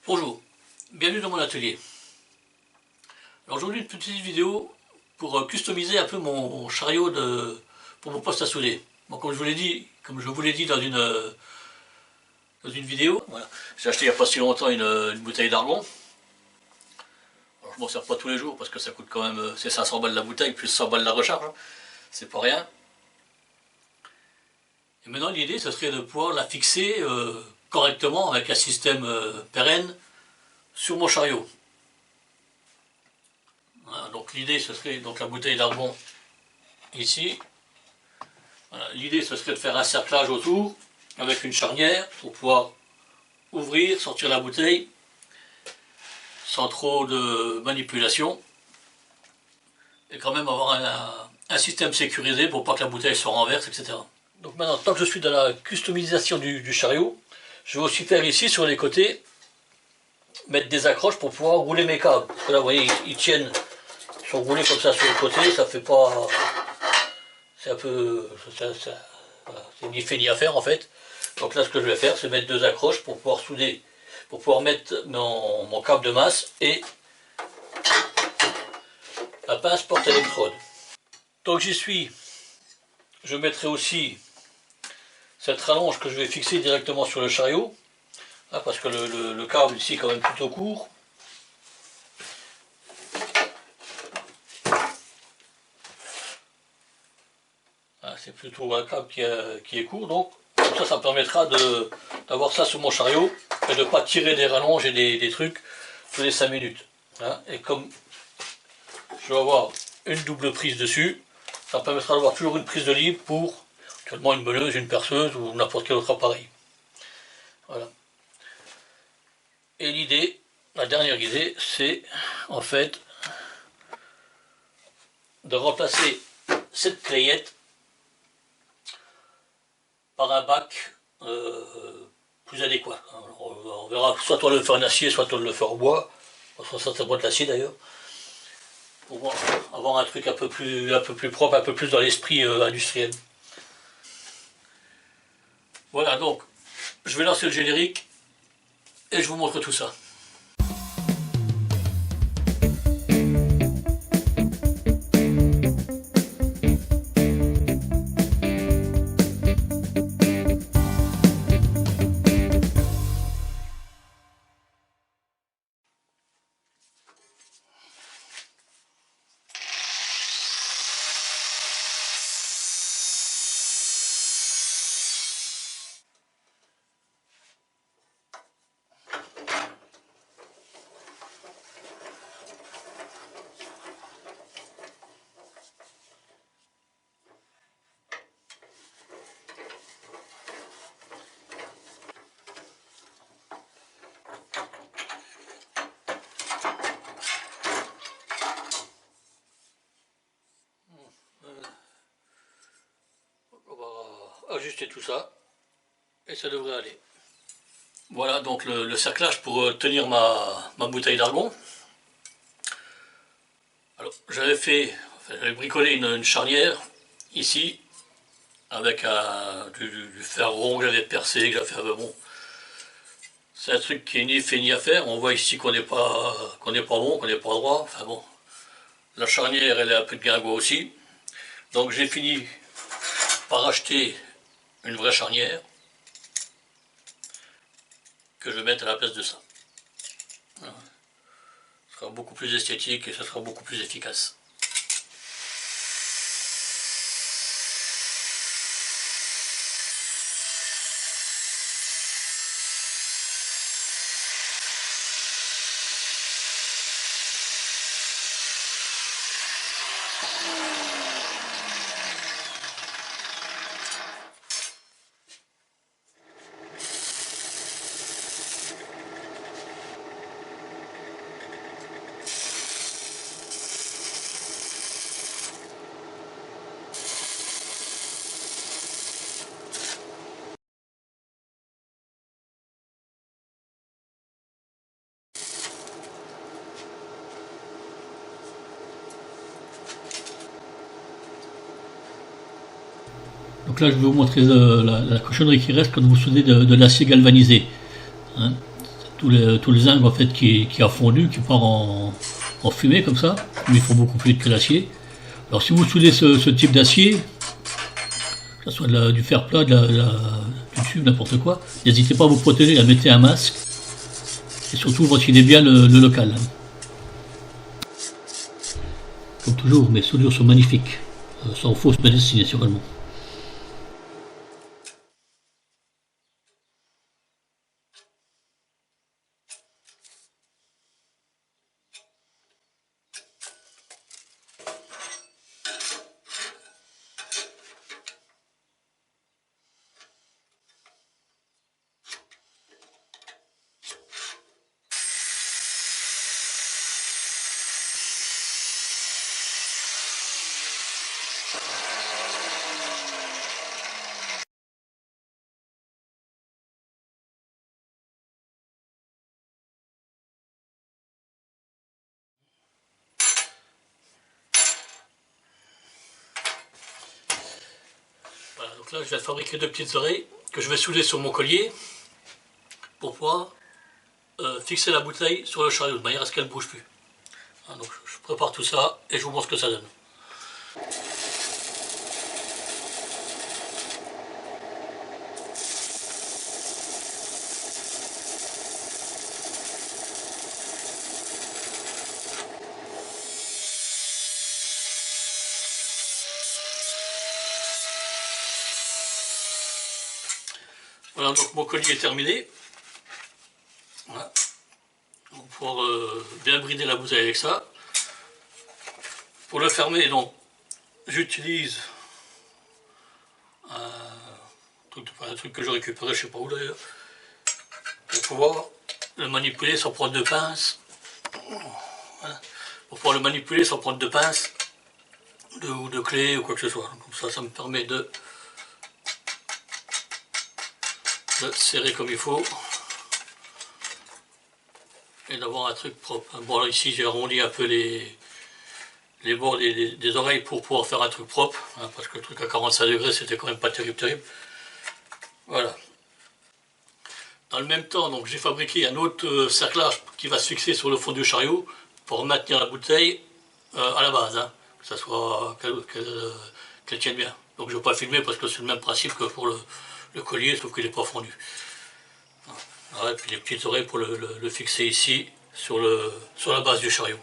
Bonjour, bienvenue dans mon atelier. Alors aujourd'hui une petite vidéo pour customiser un peu mon chariot pour mon poste à souder. Bon, comme je vous l'ai dit dans une vidéo, voilà. J'ai acheté il n'y a pas si longtemps une bouteille d'argon. Alors je m'en sers pas tous les jours parce que ça coûte quand même, c'est 500 balles la bouteille plus 100 balles la recharge, hein. C'est pas rien. Et maintenant l'idée ce serait de pouvoir la fixer correctement avec un système pérenne sur mon chariot. Voilà, donc l'idée ce serait donc la bouteille d'argon ici. Voilà, l'idée ce serait de faire un cerclage autour avec une charnière pour pouvoir ouvrir, sortir la bouteille sans trop de manipulation et quand même avoir un système sécurisé pour pas que la bouteille se renverse, etc. Donc maintenant, tant que je suis dans la customisation du chariot, je vais aussi faire ici sur les côtés mettre des accroches pour pouvoir rouler mes câbles. Parce que là vous voyez ils tiennent, ils sont roulés comme ça sur le côté, ça fait pas, c'est un peu, voilà, c'est ni fait ni à faire en fait. Donc là ce que je vais faire c'est mettre deux accroches pour pouvoir souder, pour pouvoir mettre mon câble de masse et la pince porte-électrode. Donc j'y suis, je mettrai aussi cette rallonge que je vais fixer directement sur le chariot. Là, parce que le câble ici est quand même plutôt court. C'est plutôt un câble qui est court, donc ça me permettra d'avoir ça sur mon chariot et de ne pas tirer des rallonges et des trucs tous les 5 minutes. Et comme je vais avoir une double prise dessus, ça me permettra d'avoir toujours une prise de libre pour actuellement une meuleuse, une perceuse ou n'importe quel autre appareil. Voilà. Et l'idée, la dernière idée, c'est en fait de remplacer cette clayette par un bac plus adéquat. Alors, on verra, soit on le fait en acier, soit on le fait en bois, ça c'est de l'acier d'ailleurs, pour avoir un truc un peu plus propre, un peu plus dans l'esprit industriel. Voilà, donc je vais lancer le générique et je vous montre tout ça. Ajuster tout ça et ça devrait aller. Voilà donc le cerclage pour tenir ma bouteille d'argon. Alors j'avais bricolé une charnière ici avec du fer rond que j'avais percé, que j'avais fait. Bon, c'est un truc qui est ni fait ni à faire. On voit ici qu'on n'est pas bon, qu'on n'est pas droit. Enfin bon, la charnière elle est un peu de guingois aussi. Donc j'ai fini par acheter une vraie charnière que je vais mettre à la place de ça. Voilà. Ce sera beaucoup plus esthétique et ça sera beaucoup plus efficace. Donc là je vais vous montrer la cochonnerie qui reste quand vous soudez de l'acier galvanisé. tout le zinc en fait qui a fondu, qui part en fumée comme ça, mais il faut beaucoup plus vite que l'acier. Alors si vous soudez ce type d'acier, que ce soit du fer plat, du tube, n'importe quoi, n'hésitez pas à vous protéger, à mettre un masque, et surtout ventilez bien le local. Comme toujours, mes soudures sont magnifiques, sans fausse modestie naturellement. Voilà, donc là je vais fabriquer deux petites oreilles que je vais souder sur mon collier pour pouvoir fixer la bouteille sur le chariot de manière à ce qu'elle ne bouge plus. Hein, donc je prépare tout ça et je vous montre ce que ça donne. Voilà, donc mon collier est terminé. Voilà. Pour bien brider la bouteille avec ça. Pour le fermer, donc, j'utilise un truc que j'ai récupéré, je sais pas où d'ailleurs, pour pouvoir le manipuler sans prendre de pince. Voilà. Pour pouvoir le manipuler sans prendre de pince, ou de clé ou quoi que ce soit. Comme ça, ça me permet de serrer comme il faut et d'avoir un truc propre. Bon, là, ici j'ai arrondi un peu les bords des oreilles pour pouvoir faire un truc propre, hein, parce que le truc à 45 degrés c'était quand même pas terrible. Voilà. Dans le même temps, donc j'ai fabriqué un autre cerclage qui va se fixer sur le fond du chariot pour maintenir la bouteille à la base, hein, que ça soit qu'elle tienne bien. Donc je ne vais pas filmer parce que c'est le même principe que pour le collier, sauf qu'il n'est pas fondu. Voilà, et puis les petites oreilles pour le fixer ici sur la base du chariot.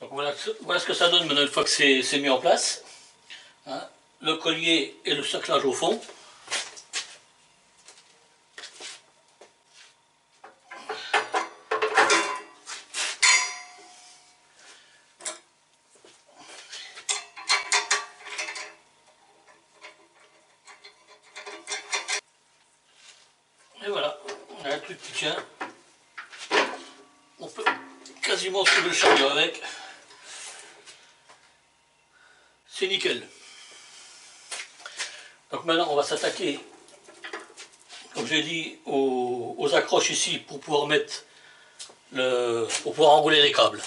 Donc voilà ce que ça donne maintenant une fois que c'est mis en place. Hein, le collier et le cerclage au fond. Et voilà, on a un truc qui tient. On peut quasiment soulever le chariot avec. C'est nickel. Donc maintenant on va s'attaquer, comme j'ai dit, aux accroches ici pour pouvoir mettre pour pouvoir enrouler les câbles.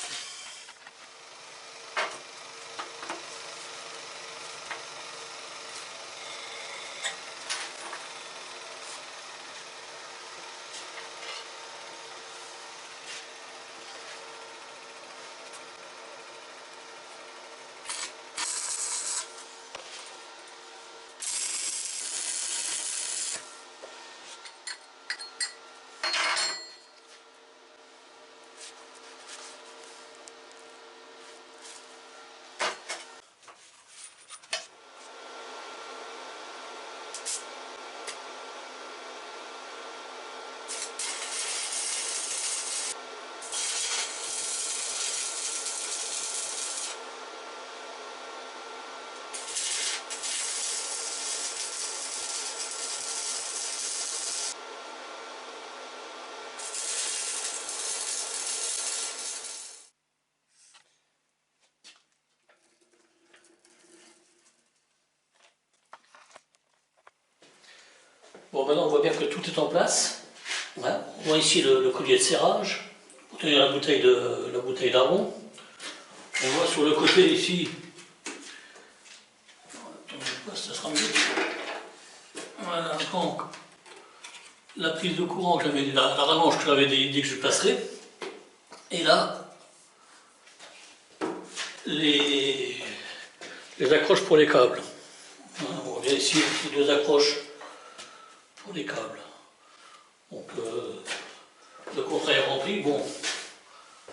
Bon, maintenant on voit bien que tout est en place. Voilà. On voit ici le collier de serrage pour tenir la bouteille d'argon. On voit sur le côté ici, ça sera mieux. Voilà, donc la prise de courant, la rallonge que j'avais dit que je placerais. Et là, les accroches pour les câbles. Voilà, on voit ici les deux accroches pour les câbles. Donc le contrat est rempli, bon,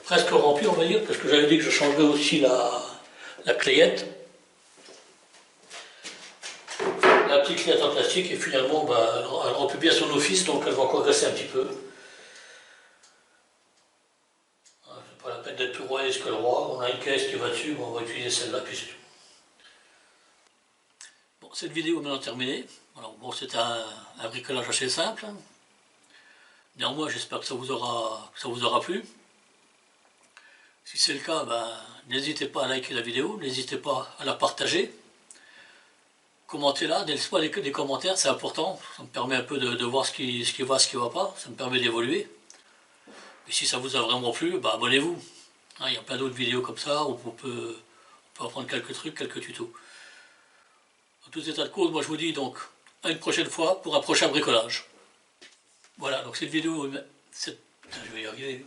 presque rempli on va dire, parce que j'avais dit que je changerais aussi la clayette. La petite clayette en plastique et finalement bah, elle remplit bien son office, donc elle va encore rester un petit peu. C'est pas la peine d'être plus royaliste que le roi, on a une caisse qui va dessus, on va utiliser celle-là puis c'est tout. Bon, cette vidéo est maintenant terminée. Alors bon, c'est un bricolage assez simple. Néanmoins, j'espère que ça vous aura plu. Si c'est le cas, ben, n'hésitez pas à liker la vidéo, n'hésitez pas à la partager. Commentez-la, laissez-moi des commentaires, c'est important. Ça me permet un peu de voir ce qui va, ce qui ne va pas. Ça me permet d'évoluer. Et si ça vous a vraiment plu, ben, abonnez-vous. Il y a plein d'autres vidéos comme ça où on peut apprendre quelques trucs, quelques tutos. En tout état de cause, moi je vous dis donc à une prochaine fois pour un prochain bricolage. Voilà, donc cette vidéo, je vais y arriver.